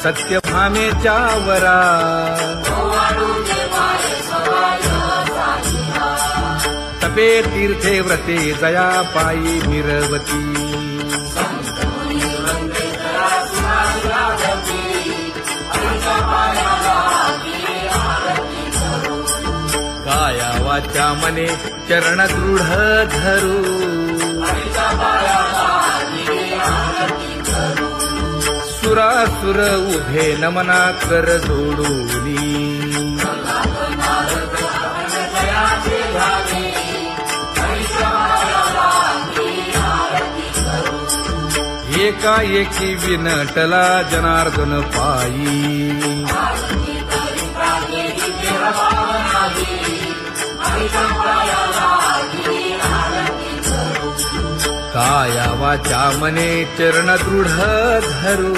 सत्यभामेच्या वरा तपे तीर्थे व्रते जया पायी मिरवती काया वाचा मने चरण दृढ धरू सुरासुर उभे नमना कर जोडूनी एकाएकी विनटला जनार्दन पायी काया वाचा मने चरण दृढ धरू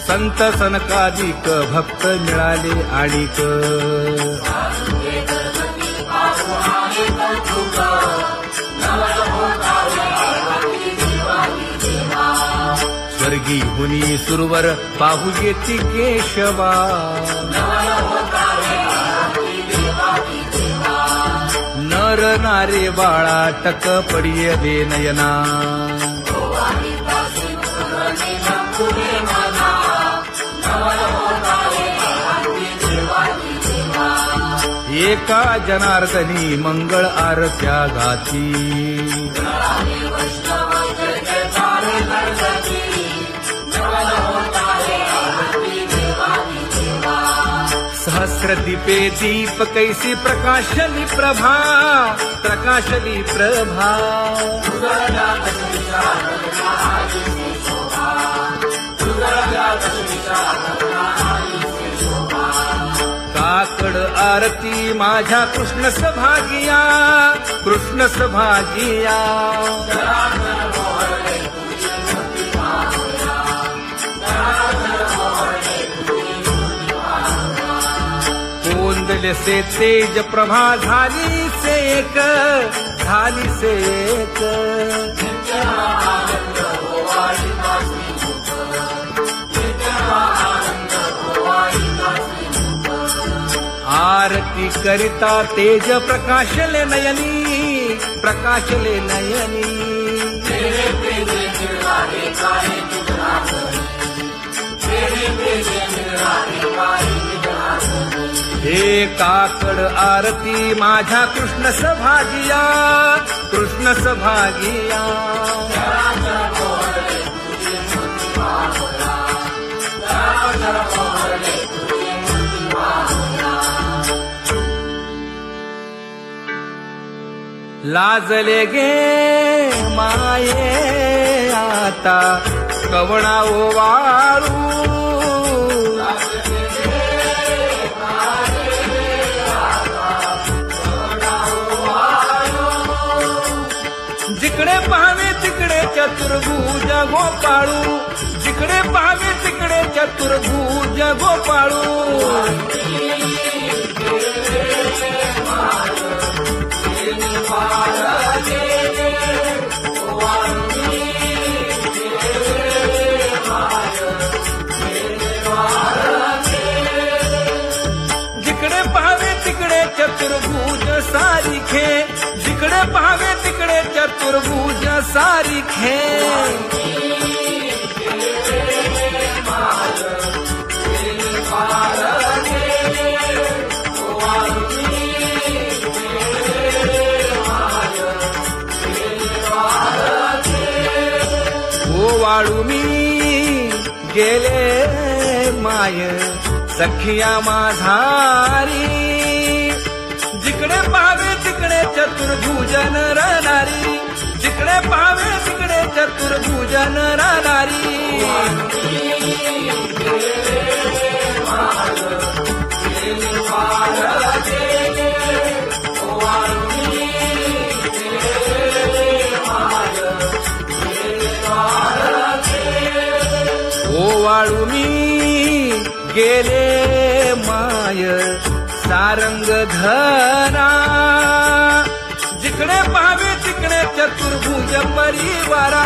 संत सनकादिक भक्त मिळाले आणिक स्वर्गी हुनी सुरवर पाहू येती केशवा नर नारे बाळा टक पडिये दे नयना एका जनार्दनी मंगळ आरत्या गाती सहस्र दीपे दीप कैसी प्रकाशली प्रभा प्रकाशली प्रभा काकड आरती माझ्या कृष्ण सभागिया कृष्ण सभागिया कोंदले से तेज प्रभा झाली से एक झाली से एक आरती करिता तेज प्रकाशले नयनी प्रकाशले नयनी हे काकड आरती माझ्या कृष्ण सभागिया कृष्ण सभागिया लाजले गे माये आता कवणा ओवाळू जिकडे पाहावे तिकडे चतुर्भुज गोपाळू जिकडे पाहावे तिकडे चतुर्भुज गोपाळू जिकडे पाहावे तिकडे चतुर्भुज सारिखे जिकडे पाहावे तिकडे चतुर्भुज सारिखे ओवाळू मी गेले माय सखिया माझारी जिकडे पाहावे तिकडे चतुर्भुज नरनारी जिकडे पाहावे तिकडे चतुर्भुज नरनारी ओवाळू मी गेले माय सारंग धरा जिकडे पाहावे तिकडे चतुर्भुज परिवारा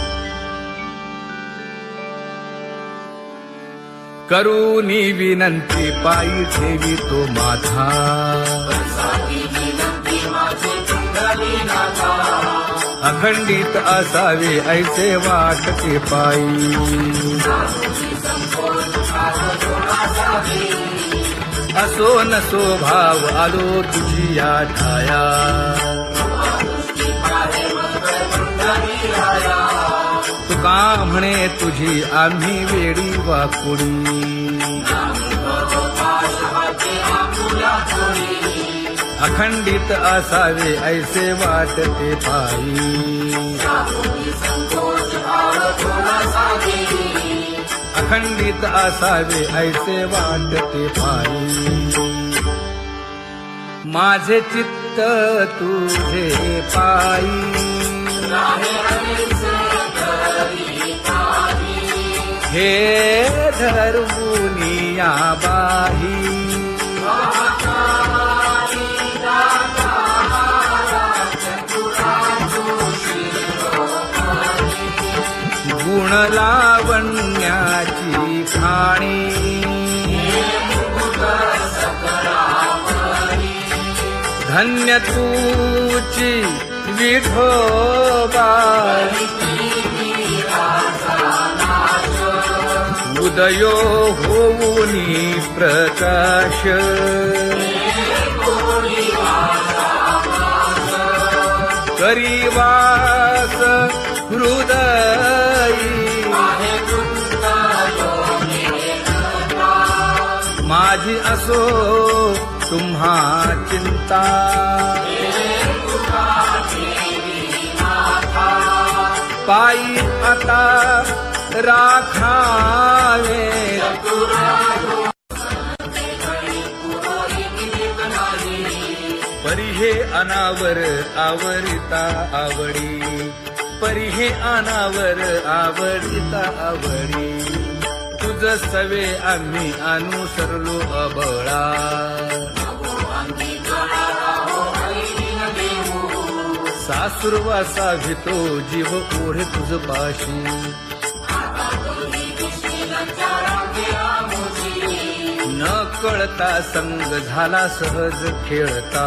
करूनी विनंती पायी ठेवी तो माझा अखंडित असावे ऐसे वाटते पायी असो नसो भाव आलो तुझी या ठाया तुका म्हणे तुझी आम्ही वेडी वाकुडी अखंडित असावे ऐसे वाटते पायी अखंडित असावे ऐसे वाटते पायी माझे चित्त तुझे पायी हे धर्मुनिया बाही गुण लावण्याची खाणी धन्य तूची विठोबा उदयो होऊनी प्रकाश करीवास हृदयी माझी असो तुम्हा चिंता पायी आता राखावे परी हे अनावर आवरिता आवडी परी हे अनावर आवडिता आवडी तुझ सवे आम्ही अनुसरलो अबळा सासुरवासा भितो जीव ओढे तुझ पाशी न कळता संग झाला सहज खेळता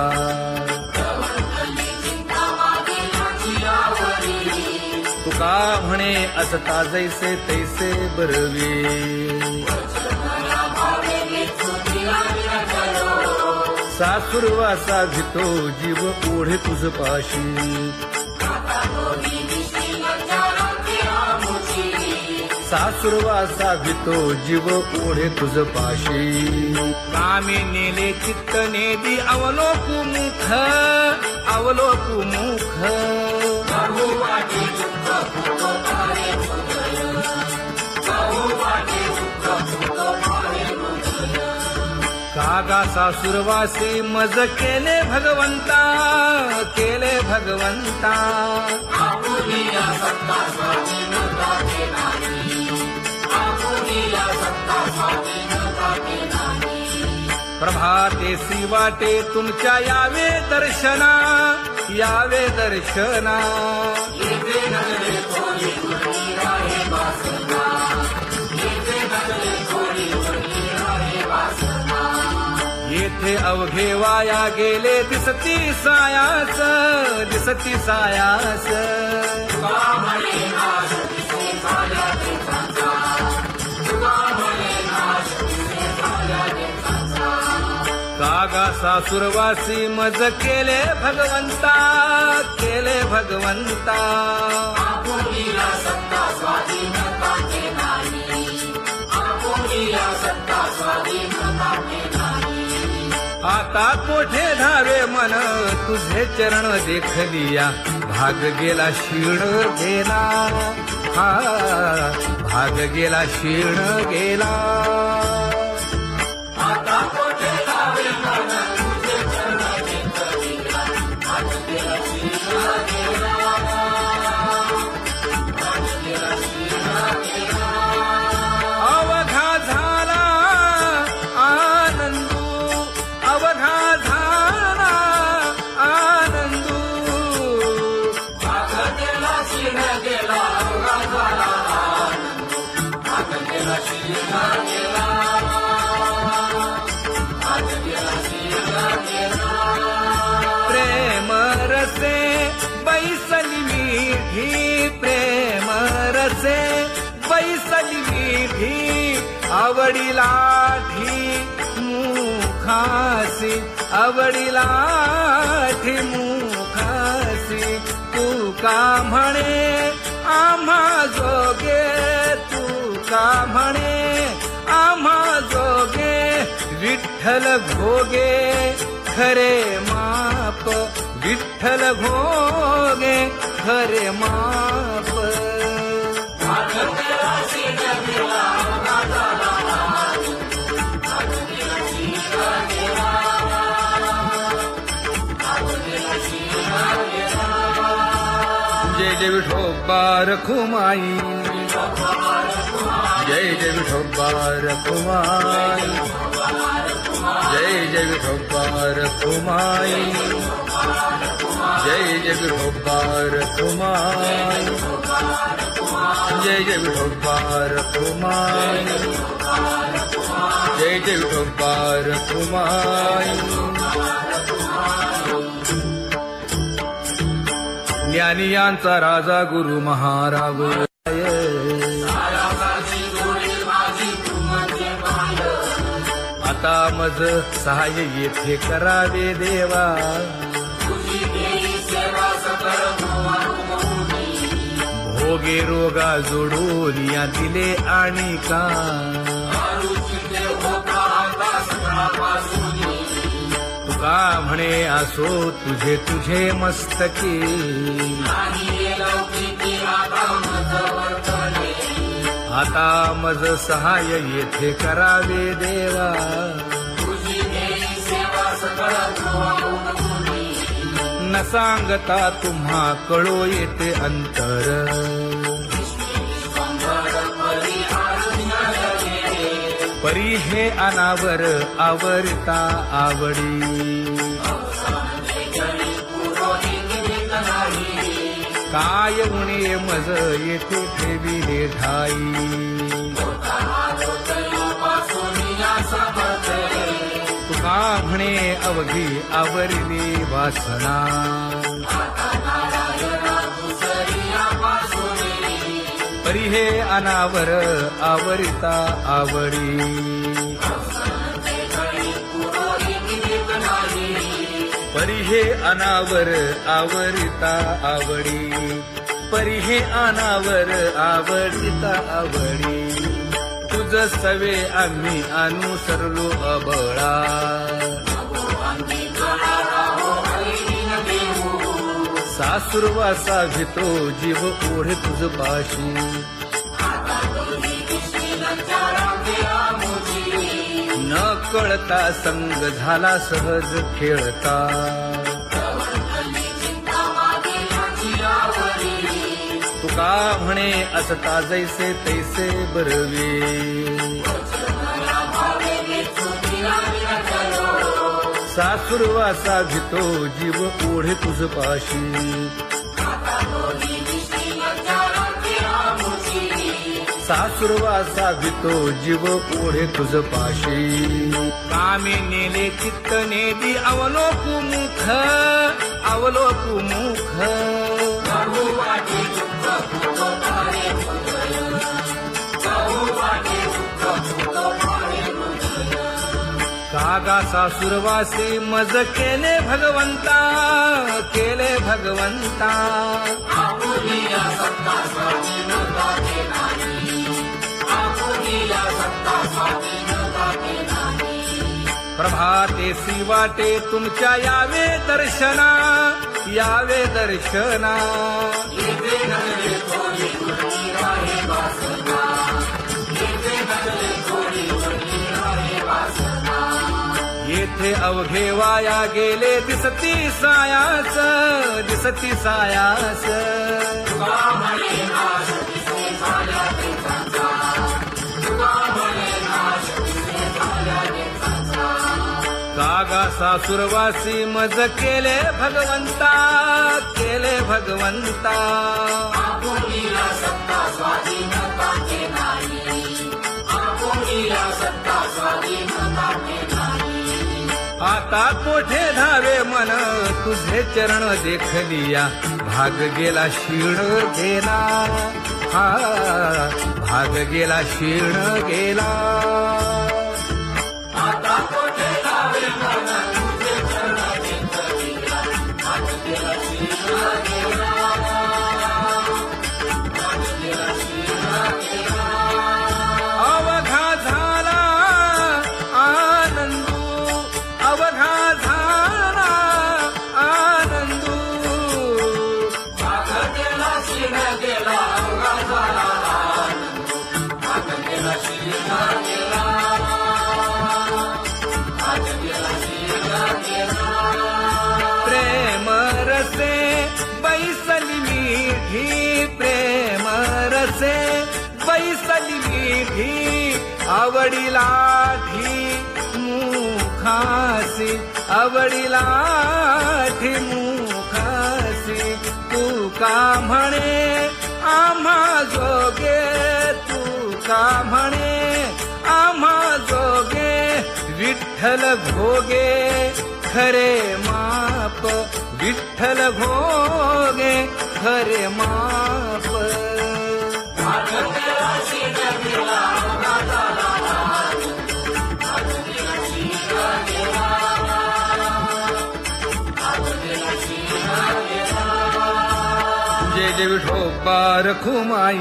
तुका म्हणे असता जैसे तैसे बरवे सासुरवासा भितो जीव ओढे तुझ पाशी सासुरवासा भितो जीव ओढे तुझ पाशी कामी नेले चित्त नेदी अवलोकु मुख अवलोकु मुख कागा सासुरवासी मज केले भगवंता केले भगवंता प्रभाते वाटे तुमच्या यावे दर्शना यावे दर्शना येथे अवघे वाया गेले दिसती सायास दिसती सायास कागा सासुरवासी मज केले भगवंता केले भगवंता आता कोठे धावे मन तुझे चरण देखलिया भाग गेला क्षीण गेला हा भाग गेला क्षीण गेला आता कोठे धावे मन तुझे चरण देखलिया भाग गेला क्षीण गेला अवघा झाला आनंदू अवघा झाला आनंदू भाग गेला क्षीण गेला अवघा झाला आनंदू भाग गेला क्षीण गेला मुखासे बैसली विधी आवडीला मुखासी आवडीला मुखासी तू का म्हणे आम्हा जोगे तू का म्हणे आम्हा जोगे विठ्ठल भोगे खरे माप विठ्ठल भोगे खरे माप जय जय विठोबा रखुमाई जय जय विठोबा रखुमाई जय जय विठोबा रखुमाई जय जय विठोबा रखुमाई जय जय विठोबा रखुमाई जय जय विठोबा रखुमाई ज्ञानियांचा राजा गुरु महाराज आता मज सहाय्य येथे करावे देवा भोगे रोगा जोडून या दिले आणि का तुका म्हणे असो तुझे तुझे मस्तकी आता मज सहाय्य येथे करावे देवा न सांगता तुम्हा कळो येते अंतर परी हे अनावर आवरता आवडी काय उणे मज येथे ठेविले ठाई तुका म्हणे अवघी आवरली वासना परी हे अनावर आवरिता आवडी परी हे अनावर आवरिता आवडी परी हे अनावर आवडिता आवडी तुझ सवे आम्ही अनुसरलो अबळा सासुरवासा भितो जीव ओढे तुझ पाशी न कळता संग झाला सहज खेळता तुका म्हणे असता जैसे तैसे बरवे सासुरवासा भितो जीव ओढे तुझ पाशी सासुरवासा भितो जीव ओढे तुझ पाशी कामे नेले चित्त नेदी अवलोकु मुख अवलोकु मुख कागा सासुरवासी मज केले भगवंता केले भगवंता प्रभाते सी वाटे तुमच्या यावे दर्शना यावे दर्शना येथे अवघे वाया गेले दिसती सायास दिसती सायास कागा सासुरवासी मज केले भगवंता केले भगवंता आता कोठे धावे मन तुझे चरण देखलिया भाग गेला शीण गेला हा भाग गेला शीर्ण गेला अवघा झाला आनंदू अवघा झाला आनंदू प्रेम रसे बैसली मीठी प्रेम रसे बैसली मीठी आवडीला ठी मुखासी आवडीला ठी मुखासी तू का म्हणे आम्हा जोगे तू का म्हणे आम्हा जोगे विठ्ठल भोगे खरे माप विठ्ठल भोगे खरे माप जय जय विठोबा रखुमाई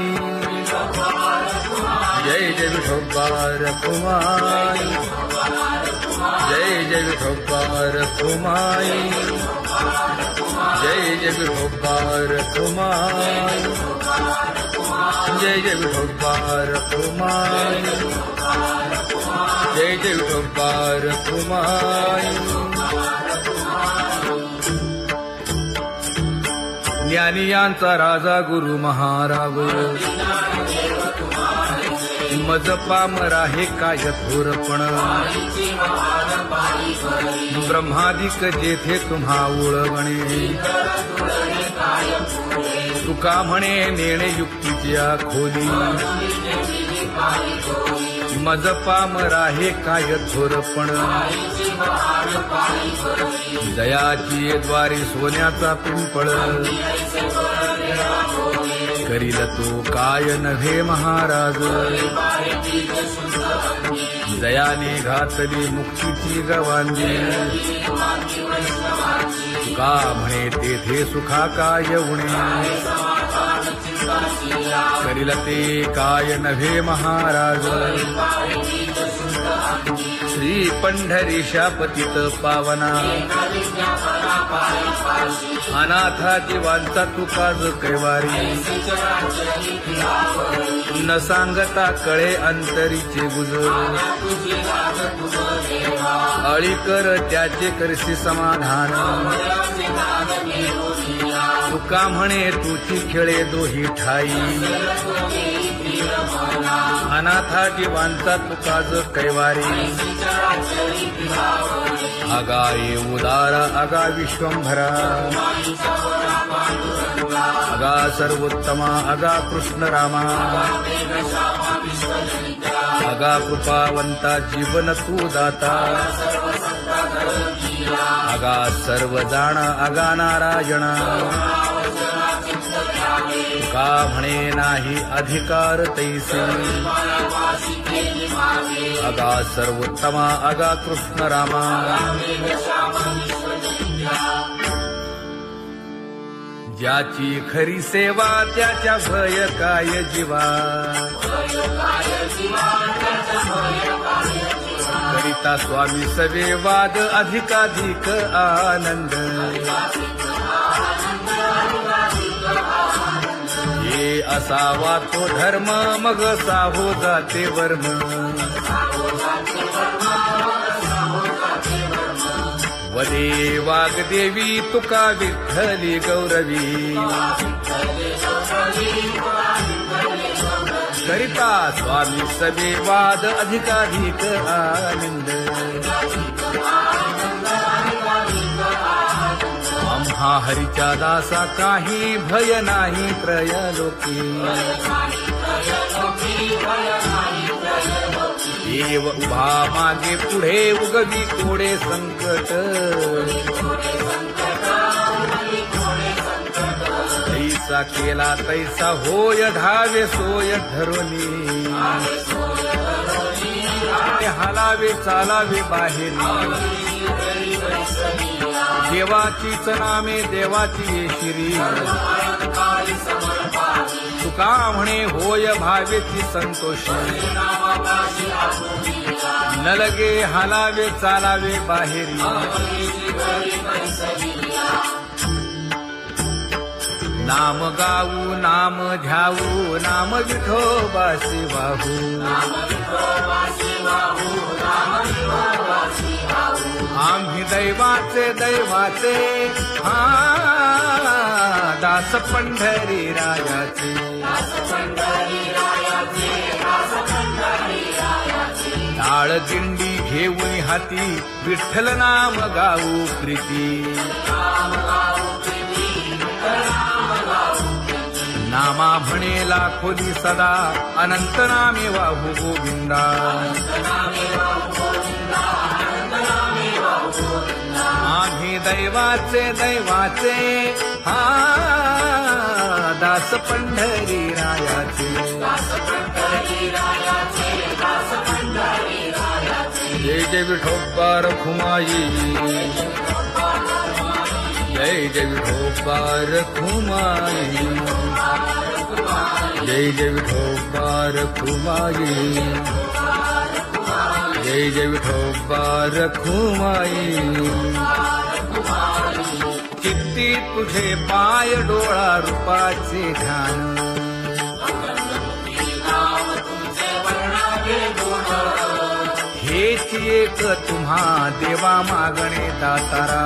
जय जय विठोबा रखुमाई जय जय विठोबा रखुमाई जय जय विठोबा रखुमाई जय जय विठोबा रखुमाई जय जय विठोबा रखुमाई ज्ञानियांचा राजा गुरु महाराज मज पामरा हे काय थोरपण ब्रह्मादिक जेथे तुम्हा उळवणे तुका म्हणे नेणे युक्तीची खोली मज पामरा हे काय थोरपण दयाची द्वारे सोन्याचा पिंपळ करील तो काय नव्हे महाराज दयाने घातली मुक्तीची गवांजी का म्हणे तेथे सुखा काय उणे करील ते काय नव्हे महाराज श्री पंढरीशा पतित पावना अनाथा जीवांचा तुकाज कैवारी न सांगता कळे अंतरीचे गुजर अळी कर त्याचे करशी समाधान तुका म्हणे तुची खेळे दोही ठाई अनाथा जीवांचा तुकाज कैवारी अगा ये उदार अगा विश्वंभरा अगा सर्वोत्तमा अगा कृष्ण रामा अगा कृपावंता जीवन तू दाता अगा सर्व जाणा अगा नारायणा का म्हणे नाही अधिकार तैसे अगा सर्वोत्तमा अगा कृष्ण रामा ज्याची खरी सेवा त्याच्या भय काय जीवा करिता स्वामी सवे वाद अधिकाधिक आनंद हे असावा तो धर्म मग साहो जाते वर्म वदे वाग्देवी तुका विठ्ठली गौरवी करिता स्वामी सवे वाद अधिकाधिक आनंद आम्हा हरीच्या दासा काही भय नाही त्रयलोकी देव उभा मागे पुढे उगवी कोडे संकट जैसा केला तैसा होय धावे सोय धरोनी हालावे चालावे बाहेरी देवाचीच नामे देवाची येशिरी तुका म्हणे होय भावेची संतोषी न लगे हालावे चालावे बाहेरी नाम गाऊ नाम ध्याऊ नाम विठोबासी वाहू आम्ही दैवाचे दैवाचे हा दास पंढरी रायाचे टाळ दिंडी घेऊन हाती विठ्ठल नाम गाऊ प्रीती नामा म्हणेला खोली सदा अनंत नामे वाहू गोविंदा आम्ही दैवाचे दैवाचे हा दास पंढरी रायाचे जय जय विठोबा रखुमाई जय जय विठोबा रखुमाई जय जय विठोबा रखुमाई जय जय विठोबा रखुमाई चित्ती तुझे पाय डोळा रूपाचे ध्यान हेच एक तुम्हा देवा मागणे दातारा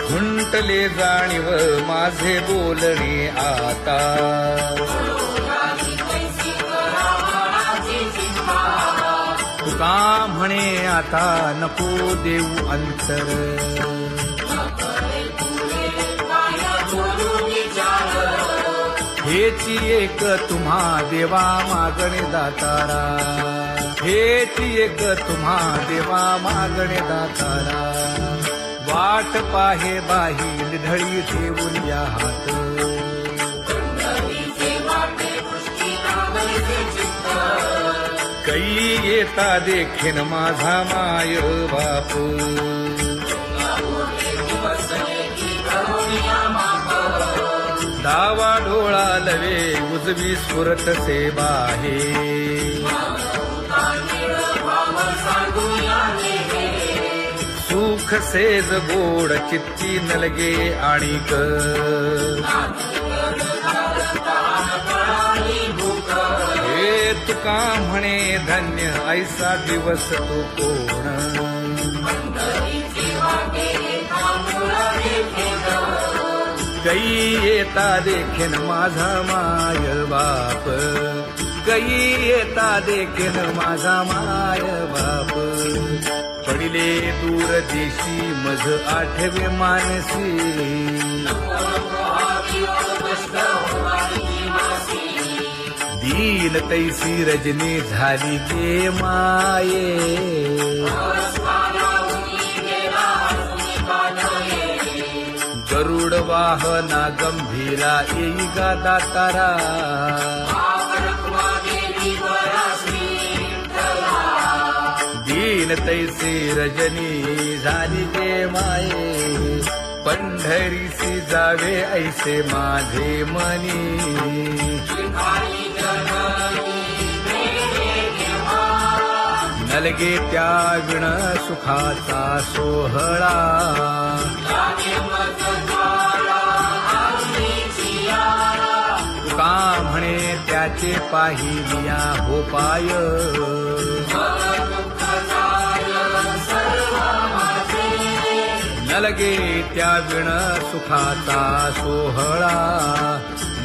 खुंटले जाणीव माझे बोलणे आता तुका म्हणे आता नको देऊ अंतर हेची एक तुम्हा देवा मागणे दातारा हेची एक तुम्हा देवा मागणे दातारा वाट पाहे बाही ढळी ठेवून या हात कै येता देखीन माझा माय बाप डावा डोळा लवे उजवी सुरत से बाहे सुख सेज गोड चित्ती नलगे आणिक हे तुका म्हणे धन्य ऐसा दिवस तो कोण कै येता देखीन माझा माय बाप कै येता देखीन माझा माय बाप पडिले दूर देशी मज आठवे मानसी दीन तैसी रजनी झाली गे माये गरुड वाहना गंभीरा येई गा दातारा दीन तैसी रजनी झाली गे माये पंढरीसी जावे ऐसे माझे मनी नलगे त्या विण सुखाचा सोहळा तुका म्हणे त्याचे पाहिलिया हो पाय नलगे त्या विण सुखाचा सोहळा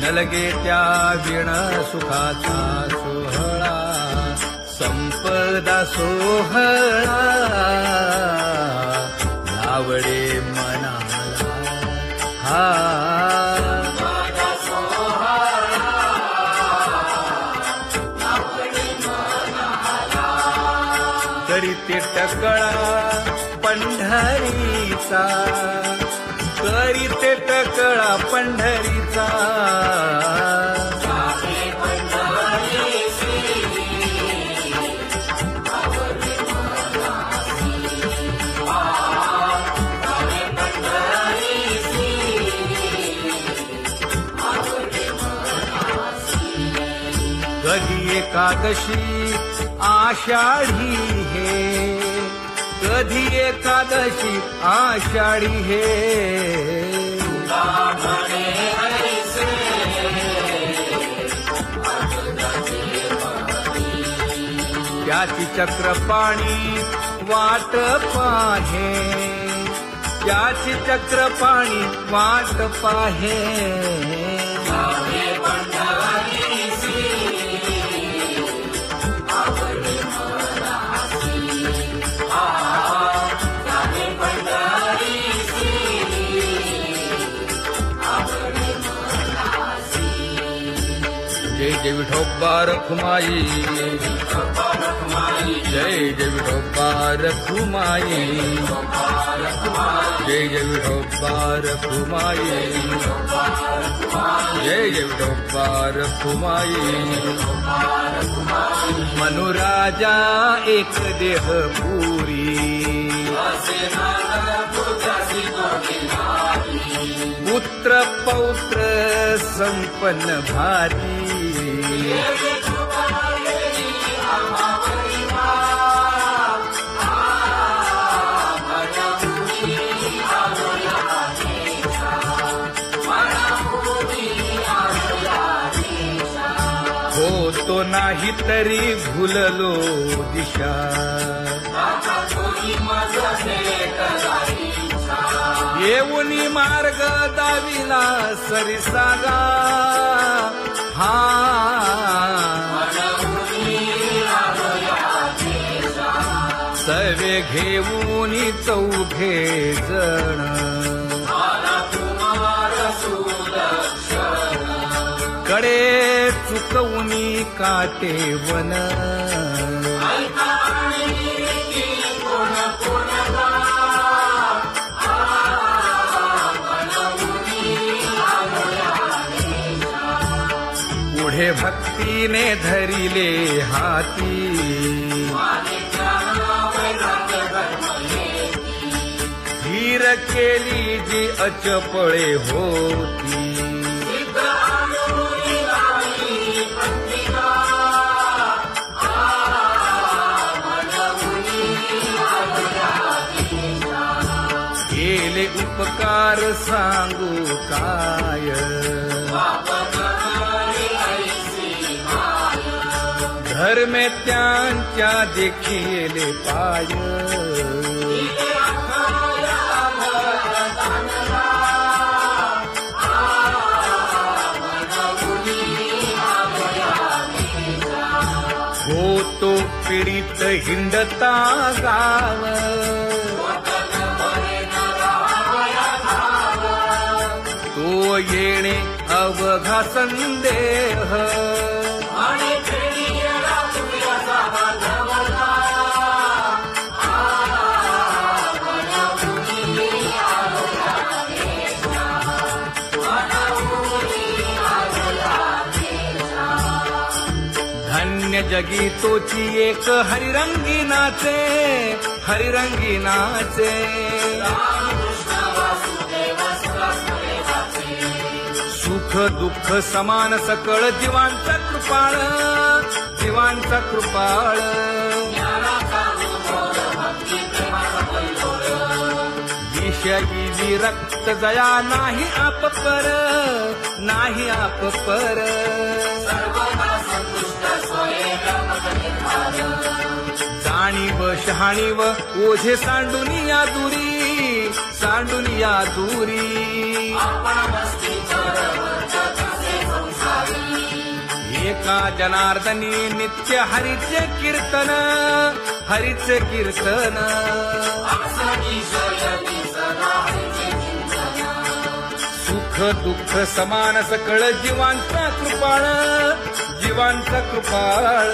नलगे त्या विण सुखाचा सोहळा संपदा सोहळा लावडे मनाला हा तरी ते टकळा पंढरीचा, करीते टकळा पंढरीचा. कधी एकादशी आषाढी हे, कधी एकादशी आषाढी हे. त्याची चक्रपाणी वाट पाहे, त्याची चक्रपाणी वाट पाहे. जय जय विठोबा रखुमाई, जय जय विठोबा रखुमाई, जय जय विठोबा रखुमाई, जय जय विठोबा रखुमाई. मनुराजा एक देह पुरी, पुत्र पौत्र संपन्न भारी. होतो नाही तरी भुललो दिशा, येऊनी मार्ग दाविला सरिसागा. हा सवे घेऊनी चौघे जण, कडे चुकवूनी काटे वन. पुढे भक्तीने धरिले हाती, धीर केली जी अचपळे होती. केले उपकार सांगू काय, धर्मे त्यांच्या देखिले पाय. होतो पीडित हिंडता गाव, तो येणे अवघा संदेह. धन्य जगी तोची एक हरिरंगी नाचे, हरिरंगी नाचे. सुख दुःख समान सकळ जीवांचा कृपाळ, जीवांचा कृपाळ. विषयी विरक्त जया नाही आप पर, नाही आप पर. जाणीव शहाणीव ओझे सांडुनिया दुरी, सांडुनिया दुरी. एका जनार्दनी नित्य हरीचे कीर्तन, हरीचे कीर्तन. सुख दुःख समान सकळ जीवांचा कृपाळ, जीवांचा कृपाळ.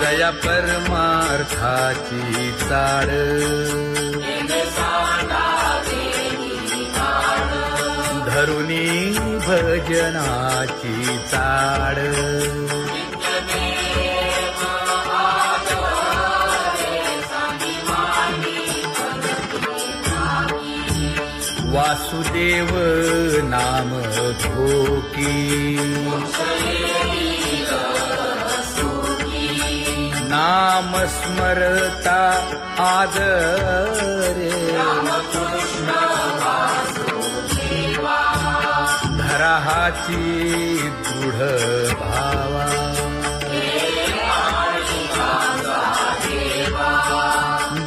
जया परमार्थाची चाळ धरुनी भजनाची चाळ वासुदेव नाम घोकी नाम स्मरता आदरे धराहाची दृढ भावा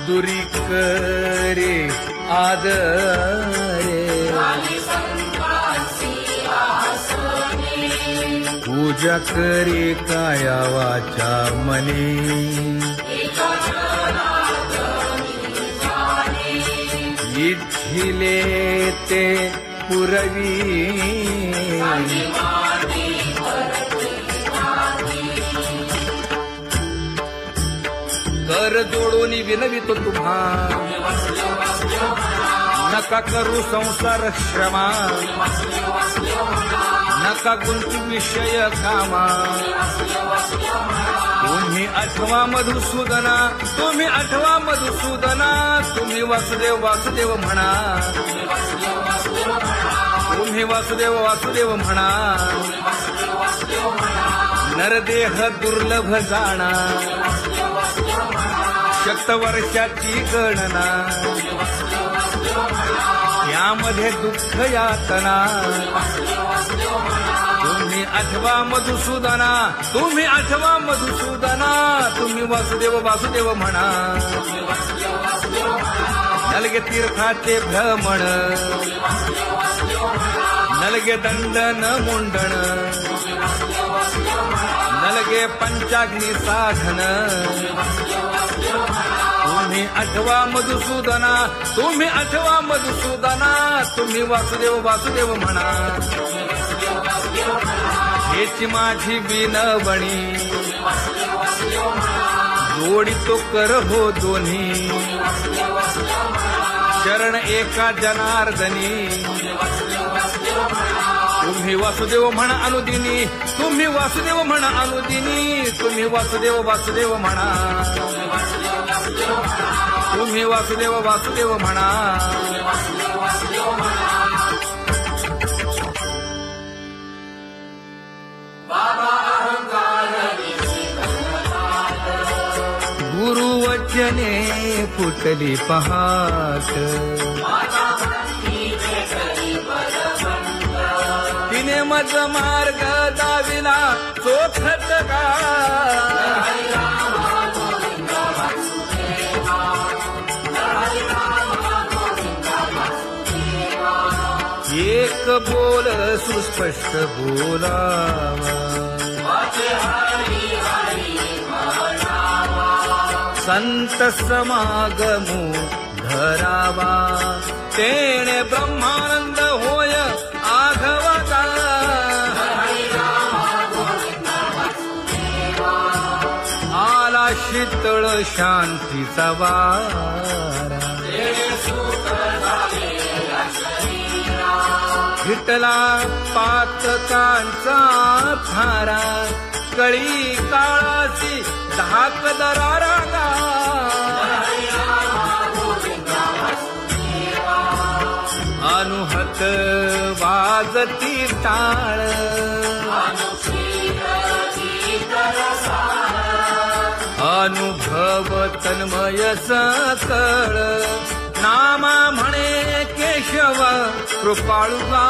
दुरी करे आदरे पूजा करे काया वाचा मने इच्छिले ते पुरवी कर जोडून विनवितो तुम्हा नका करू संसार श्रमा नका गुंतू विषय कामा तुम्ही आठवा मधुसूदना तुम्ही आठवा मधुसूदना तुम्ही वासुदेव वासुदेव म्हणा तुम्ही वासुदेव वासुदेव म्हणा नरदेह दुर्लभ जाणा शतवर्षाची गणना यामध्ये दुःख यातना तुम्ही आठवा मधुसूदना तुम्ही आठवा मधुसूदना तुम्ही वासुदेव वासुदेव म्हणा नलगे तीर्थाचे भ्रमण नलगे दंडन मुंडण नलगे पंचाग्नी साधन तुम्ही आठवा मधुसूदना तुम्ही आठवा मधुसूदना तुम्ही वासुदेव वासुदेव म्हणा हेची माझी विनवणी जोडितो कर हो दोन्ही शरण एका जनार्दनी तुम्ही वासुदेव म्हणा अनुदिनी तुम्ही वासुदेव म्हणा अनुदिनी तुम्ही वासुदेव वासुदेव म्हणा तुम्ही वासुदेव वासुदेव म्हणा गुरुवचने फुटली पहाट तिने मज मार्ग दाविला चोखत का एक बोल सुस्पष्ट बोलावा संत समागमू धरावा तेणे ब्रह्मानंद होय आघवता आला शीतळ शांतीचा वारा विठला पातकांचा थारा कळी काळाची धाक दरारा अनुहत वाजती टाळ अनुभव तन्मय सकळ नामा म्हणे केशव कृपाळुगा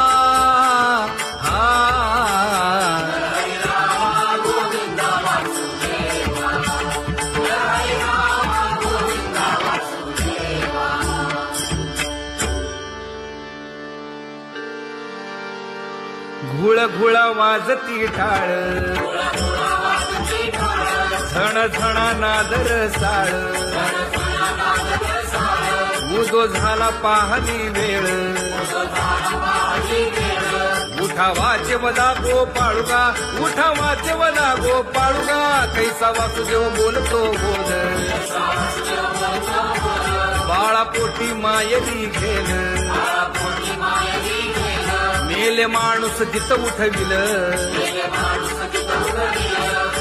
हा घुळ घुळ वाजती टाळ झण झण नादर साळ उदो झाला पाहली वेळ उठा वाचवला गोपाळुगा, उठा वाचवला गोपाळुगा, कैसा वासुदेव बोलतो बोल, बाळा पोटी मायली घेल, मेले माणूस जित उठविल,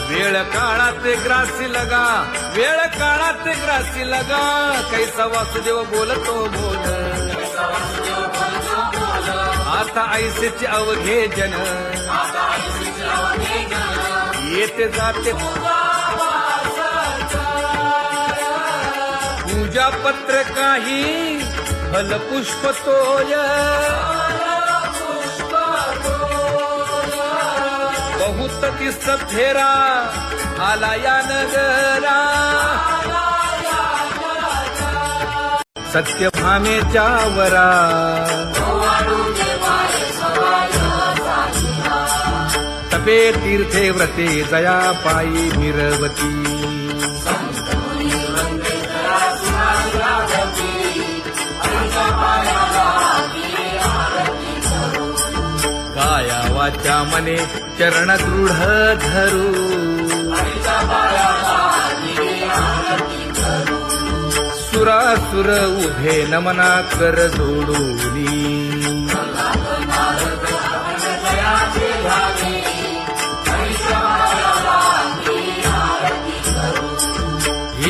वेळ काळात ग्रासी लगा, वेळ काळात ग्रासी लगा, कैसा वासुदेव बोलतो बोल, आता ऐसेचे अवघे जन, येते जाते पूजा पत्र काही फलपुष्प तोय, बहुत तिस्त फेरा आला या नगरा, सत्यभामेच्या वरा, तपे तीर्थे व्रते जया पायी मिरवती, काया वाचा मने चरण दृढ धरू, सुरासुर उभे नमना कर जोडूनी,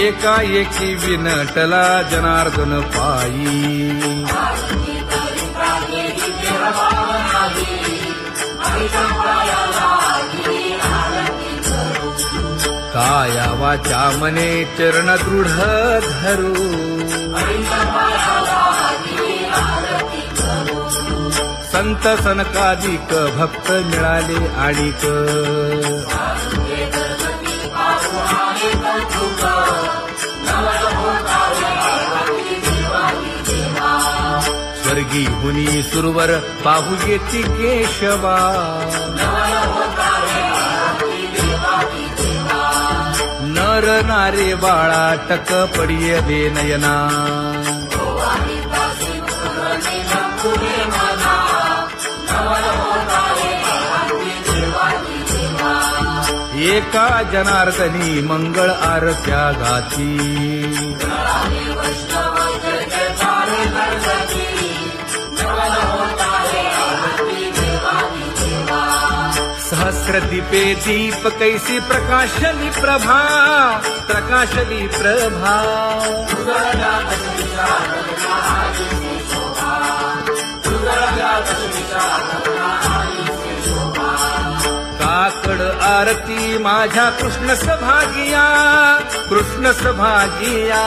एकाएकी विनटला जनार्दन पायी, काया वाचा मने चरण दृढ धरू, संत सनकादिक भक्त मिळाले आणिक, स्वर्गी हुनी सुरवर पाहू येती केशवा, नर नारे बाळा टक पडिय दे नयना, एका जनार्दनी मंगळ आरत्या गाती, सहस्र दीपे दीप कैसी प्रकाशली प्रभा, प्रकाशली प्रभा, काकड आरती माझ्या कृष्ण सभागिया, कृष्ण सभागिया.